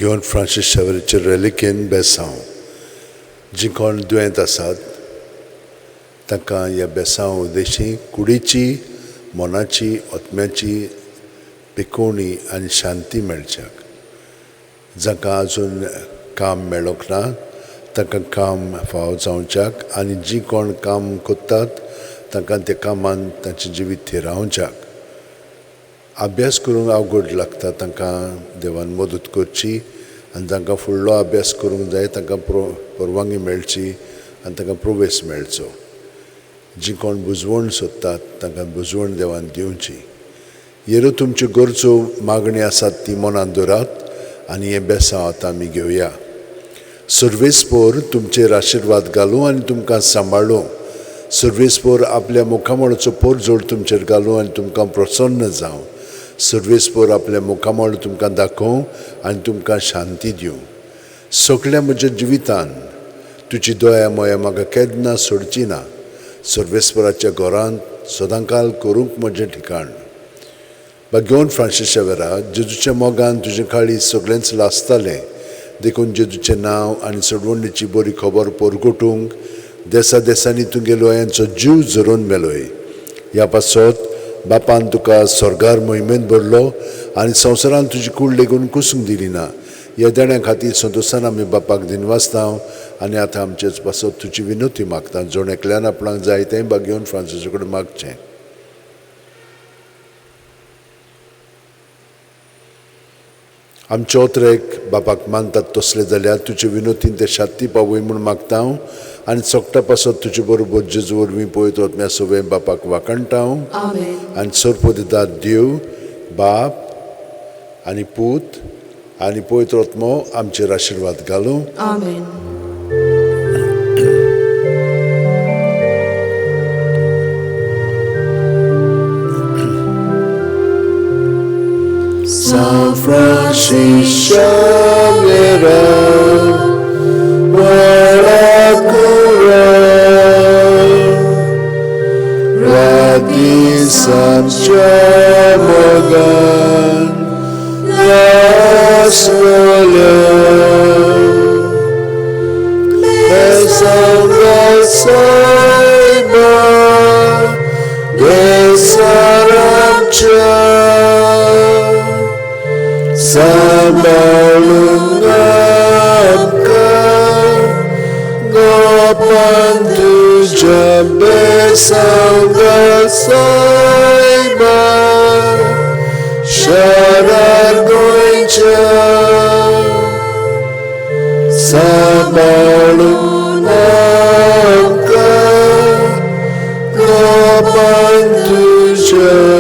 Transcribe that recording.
घेवन फ्रांसीस शेवेराचे रेलिकेन बेसांव जी कोण दुयेंत आसात तांकां ह्या बेसांव उद्देशी कुडीची मनाची आत्म्याची पिकोवणी आनी शांती मेळच्याक जांकां आजून काम मेळोंक ना तांकां काम फावो जावच्याक आनी जी कोण काम कोत्तात तांकां त्या कामान तांचें जिवीत थिरावच्याक अभ्यास करूंक अवघड लागता तांकां देवान मदत करची आनी तांकां फुडलो अभ्यास करूंक जाय तांकां परवानगी मेळची आनी तांकां प्रवेश मेळचो जी कोण बुजवण सोदतात तांकां बुजवण देवान दिवची येरो तुमच्यो गरजो मागणी आसात ती मनांत दवरात आनी हें बेसांव आतां आमी घेवया सर्वेस्पोर तुमचेर आशिर्वाद घालूं आनी तुमकां सांबाळूं सर्वेस्पोर आपल्या मुखामळाचो पोरजोड तुमचेर घालूं आनी तुमकां प्रसन्न जावं सर्वेस्पोर आपल्या मुखामळ तुमकां दाखोवं आनी तुमकां शांती दिवं सगळ्या म्हज्या जिवितान तुजी दया मोया म्हाका केन्ना सोडची ना सर्वेस्पराच्या घरांत सदांकाल करूंक म्हजें ठिकाण घेवन फ्रांसीस शेवेरा जेजूच्या मोगान तुजें काळी सगळेंच लासतालें देखून जेजूचें नांव आनी सडवणीची बरी खबर परगटूंक देसा देसांनी तुगेलो यांचो जीव झरोवन मेलोय ह्या पासत बापान तुका स्वर्गार मोहिमेंत भरलो आनी संवसारान तुजी कूड लेगून कुसूंक दिली ना ह्या देण्या खातीर संतोशान आमी बापाक दिनवासता आनी आतां आमचेच पासत तुजी विनोती मागता जोण एकल्यान आपणाक जाय तें घेवन फ्रांसीसा कडेन मागचें आमचे ओत्रेक बापाक मानतात तसले जाल्यार तुजे विनोतीन ते शांती पावय म्हूण मागता आनी सोगटा पासत तुजे बरोबर जेजू वरवीं पळयत वतम्या सगळे बापाक वाकणटा आनी सर्पदिता देव बाप आनी पूत आनी पळयत वतमो आमचेर आशिर्वाद घालूं San Francis Xavier, Radisam Mogan, Las William, Besam Saiba, Besaram Samalungapka Gopan tuja besangga saiba Syarar goinca Samalungapka Gopan tuja